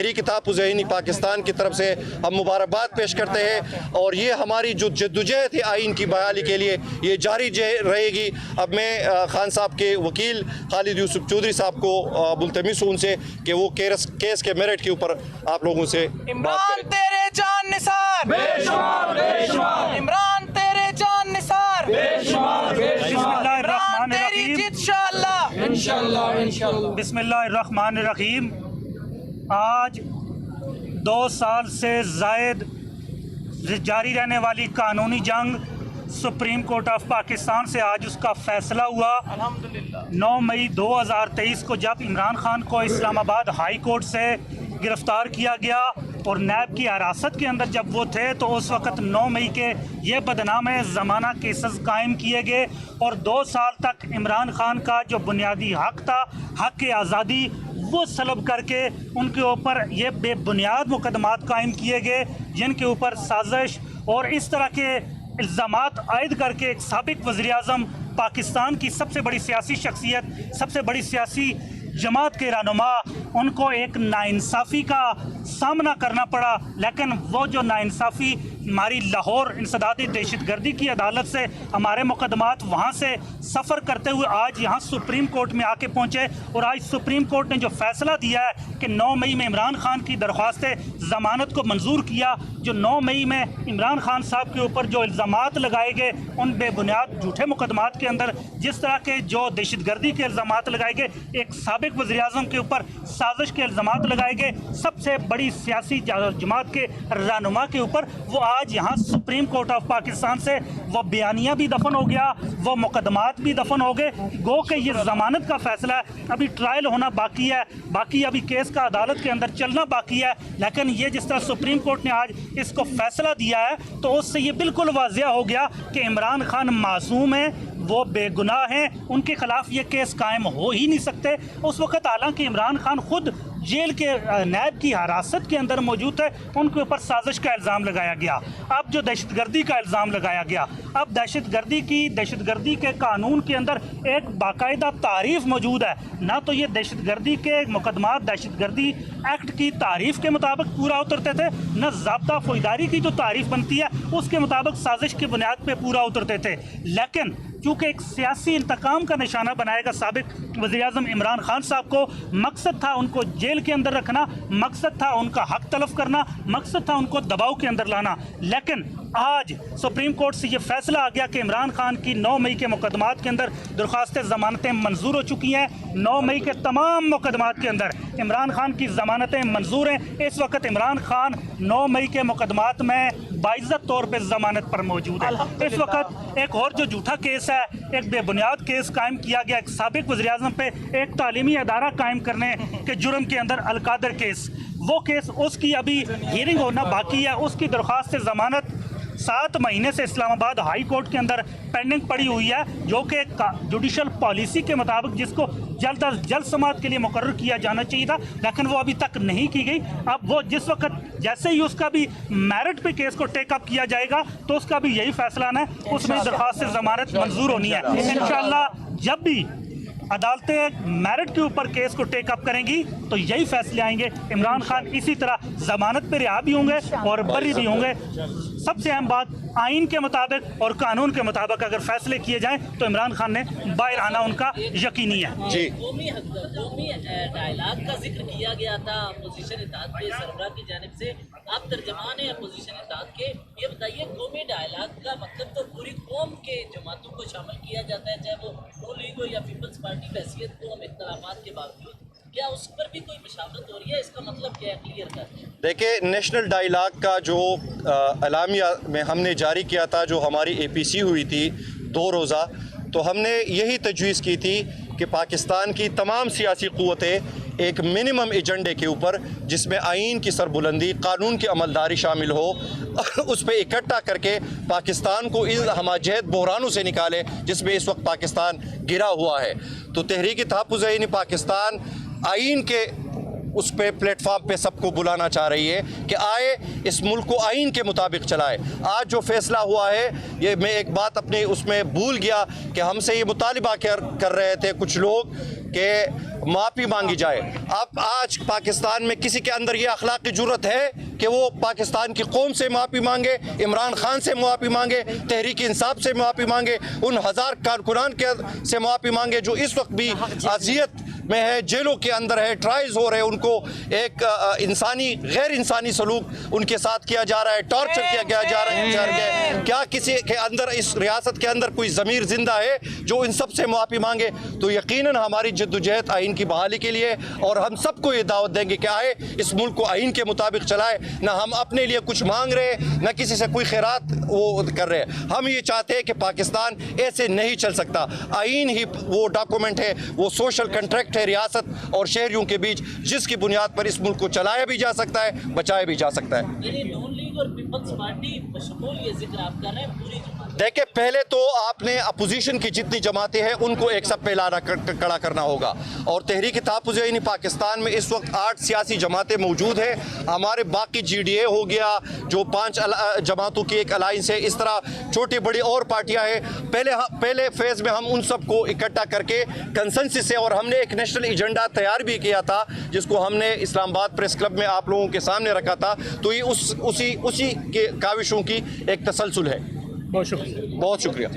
तहरीक तहफ़्फ़ुज़ ज़हीनी पाकिस्तान की तरफ से हम मुबारकबाद पेश करते हैं और ये हमारी जो जद्दोजहद है आइन की बहाली के लिए ये जारी रहेगी। अब मैं खान साहब के वकील खालिद यूसुफ चौधरी साहब को मुल्तमिस हूँ उनसे कि वो केस के मेरिट के ऊपर आप लोगों से इमरान तेरे जान निसार बेशुमार बेशुमार, इमरान तेरे जान निसार बेशुमार बेशुमार, इमरान तेरी जीत इंशाअल्लाह इंशाअल्लाह इंशाअल्लाह। बिस्मिल्लाहिर्रहमानिर्रहीम। आज 2 साल से ज़ायद जारी रहने वाली कानूनी जंग सुप्रीम कोर्ट ऑफ पाकिस्तान से आज उसका फैसला हुआ। अल्हम्दुलिल्लाह 9 मई 2023 को जब इमरान खान को इस्लामाबाद हाई कोर्ट से गिरफ़्तार किया गया और नैब की हिरासत के अंदर जब वो थे तो उस वक़्त 9 मई के ये बदनाम ज़माना केसेस कायम किए गए और 2 साल तक इमरान खान का जो बुनियादी हक़ था, हक़ आज़ादी, वो सलब करके उनके ऊपर ये बेबुनियाद मुकदमात कायम किए गए जिनके ऊपर साजिश और इस तरह के इल्ज़ामात आयद करके एक साबिक़ वज़ीर-ए-आज़म पाकिस्तान की सबसे बड़ी सियासी शख्सियत, सबसे बड़ी सियासी जमात के रहनुमा, उनको एक नाइंसाफ़ी का सामना करना पड़ा। लेकिन वो जो नाइंसाफ़ी हमारी लाहौर इंसदादी दहशतगर्दी की अदालत से हमारे मुकदमात वहाँ से सफ़र करते हुए आज यहाँ सुप्रीम कोर्ट में आके पहुँचे और आज सुप्रीम कोर्ट ने जो फ़ैसला दिया है कि 9 मई में इमरान खान की दरख्वास्त ज़मानत को मंजूर किया। जो 9 मई में इमरान खान साहब के ऊपर जो इल्ज़ामात लगाए गए उन बेबुनियाद झूठे मुकदमात के अंदर जिस तरह के जो दहशतगर्दी के इल्ज़ामात लगाए गए, एक साबिक़ वज़ीर-ए-आज़म के ऊपर साजिश के इल्ज़ामात लगाए गए, सबसे बड़ी सियासी जमात के रहनुमा के ऊपर, वो आज यहाँ सुप्रीम कोर्ट ऑफ पाकिस्तान से वो बयानिया भी दफन हो गया, वो मुकदमात भी दफन हो गए। गो कि ये ज़मानत का फ़ैसला है, अभी ट्रायल होना बाकी है, बाकी अभी केस का अदालत के अंदर चलना बाकी है। लेकिन ये जिस तरह सुप्रीम कोर्ट ने आज इसको फ़ैसला दिया है तो उससे ये बिल्कुल वाज़िया हो गया कि इमरान खान मासूम है, वो बेगुनाह हैं, उनके ख़िलाफ़ ये केस कायम हो ही नहीं सकते। उस वक़्त हालांकि इमरान खान ख़ुद जेल के नैब की हिरासत के अंदर मौजूद है, उनके ऊपर साजिश का इल्ज़ाम लगाया गया। अब जो दहशतगर्दी का इल्ज़ाम लगाया गया, अब दहशतगर्दी के कानून के अंदर एक बाकायदा तारीफ़ मौजूद है। ना तो ये दहशतगर्दी के मुकदमात दहशतगर्दी एक्ट की तारीफ़ के मुताबिक पूरा उतरते थे, न ज़ाब्ता फौजदारी की जो तारीफ़ बनती है उसके मुताबिक साजिश की बुनियाद पर पूरा उतरते थे। लेकिन चूँकि एक सियासी इंतकाम का निशाना बनाएगा साबिक़ वज़ीर-ए-आज़म इमरान खान साहब को, मकसद था उनको जेल के अंदर रखना, मकसद था उनका हक तलफ करना, मकसद था उनको दबाव के अंदर लाना। लेकिन आज सुप्रीम कोर्ट से ये फैसला आ गया कि इमरान खान की 9 मई के मुकदमात के अंदर दरख्वास्त ज़मानतें मंजूर हो चुकी हैं। 9 मई के तमाम मुकदमात के अंदर इमरान खान की ज़मानतें मंजूर हैं। इस वक्त इमरान खान 9 मई के मुकदमात में बाइज़्ज़त तौर पर ज़मानत पर मौजूद है। इस वक्त एक और जो झूठा केस है, एक बेबुनियाद केस कायम किया गया एक साबिक़ वज़ीर-ए-आज़म पे, एक तालीमी अदारा कायम करने के जुर्म के अंदर अलकादर केस, वो केस उसकी अभी हियरिंग होना बाकी है। उसकी दरख्वास्त ज़मानत 7 महीने से इस्लामाबाद हाई कोर्ट के अंदर पेंडिंग पड़ी हुई है, जो कि एक जुडिशल पॉलिसी के मुताबिक जिसको जल्द अज जल्द समाअत के लिए मुकर्रर किया जाना चाहिए था, लेकिन वो अभी तक नहीं की गई। अब वो जिस वक्त जैसे ही उसका भी मेरिट पे केस को टेकअप किया जाएगा तो उसका भी यही फैसला है, उसमें दरख्वास्त ज़मानत मंजूर होनी है। इंशाअल्लाह जब भी अदालतें मेरिट के ऊपर केस को टेकअप करेंगी तो यही फैसले आएंगे। इमरान खान इसी तरह ज़मानत पर रिहा भी होंगे और बरी भी होंगे। सबसे अहम बात, आइन के मुताबिक और कानून के मुताबिक अगर फैसले किए जाएं तो इमरान खान ने बाहर आना उनका यकीनी है। जी, कौमी डायलॉग का जिक्र किया गया था अपोजिशन इत्तेहाद के सरबराह की जानिब से, आप तर्जमान हैं अपोजिशन इत्तेहाद के, ये बताइए कौमी डायलॉग का मतलब तो पूरी कौम के जमातों को शामिल किया जाता है, चाहे वो नून लीग हो या पीपल्स पार्टी की हैसियत कौम इख्तलाफात के बावजूद, क्या उस पर भी कोई मशावरत हो रही है? इसका मतलब क्या है, क्लियर कर दें। देखिए, नेशनल डायलॉग का जो एलामिया में हमने जारी किया था, जो हमारी APC हुई थी 2 रोज़ा, तो हमने यही तजवीज़ की थी कि पाकिस्तान की तमाम सियासी क़ुव्वतें एक मिनिमम एजेंडे के ऊपर, जिसमें आइन की सरबुलंदी, कानून की अमलदारी शामिल हो, उस पर इकट्ठा करके पाकिस्तान को इन हमाजहत बहरानों से निकाले जिसमें इस वक्त पाकिस्तान गिरा हुआ है। तो तहरीक तहफ़्फ़ुज़ ज़हीनी पाकिस्तान आइन के उस पे प्लेटफॉर्म पे सबको बुलाना चाह रही है कि आए, इस मुल्क को आइन के मुताबिक चलाए। आज जो फैसला हुआ है, ये मैं एक बात अपने उसमें भूल गया कि हमसे ये मुतालिबा कर रहे थे कुछ लोग کہ معافی مانگی جائے. اب آج پاکستان میں کسی کے اندر یہ اخلاقی جرت ہے کہ وہ پاکستان کی قوم سے معافی مانگے, عمران خان سے معافی مانگے, تحریک انصاف سے معافی مانگے, ان ہزار کارکنان سے معافی مانگے جو اس وقت بھی اذیت میں ہے, جیلوں کے اندر ہے, ٹرائلز ہو رہے, ان کو ایک انسانی غیر انسانی سلوک ان کے ساتھ کیا جا رہا ہے, ٹارچر کیا جا رہا ہے. کیا کسی کے اندر اس ریاست کے اندر کوئی ضمیر زندہ ہے جو ان سب سے معافی مانگے؟ تو یقیناً ہماری جدوجہد آئین کی بحالی کے لیے, اور ہم سب کو یہ دعوت دیں گے کہ آئے اس ملک کو آئین کے مطابق چلائے. نہ ہم اپنے لیے کچھ مانگ رہے, نہ کسی سے کوئی خیرات وہ کر رہے. ہم یہ چاہتے ہیں کہ پاکستان ایسے نہیں چل سکتا. آئین ہی وہ ڈاکومنٹ ہے, وہ سوشل کنٹریکٹ ہے ریاست اور شہریوں کے بیچ, جس کی بنیاد پر اس ملک کو چلایا بھی جا سکتا ہے, بچایا بھی جا سکتا ہے. یعنی نون لیگ اور پیپلز پارٹی بشمول یہ ذکر آپ کر رہے ہیں پوری جماعت. دیکھیں, پہلے تو آپ نے اپوزیشن کی جتنی جماعتیں ہیں ان کو ایک سب پہ لانا کھڑا کرنا ہوگا, اور تحریک تحفظ یعنی پاکستان میں اس وقت 8 سیاسی جماعتیں موجود ہیں. ہمارے باقی جی ڈی اے ہو گیا جو 5 جماعتوں کی ایک الائنس ہے, اس طرح چھوٹی بڑی اور پارٹیاں ہیں. پہلے فیز میں ہم ان سب کو اکٹھا کر کے کنسنسس سے, اور ہم نے ایک نیشنل ایجنڈا تیار بھی کیا تھا جس کو ہم نے اسلام آباد پریس کلب میں آپ لوگوں کے سامنے رکھا تھا. تو یہ اسی کے کاوشوں کی ایک تسلسل ہے. بہت شکریہ. بہت شکریہ.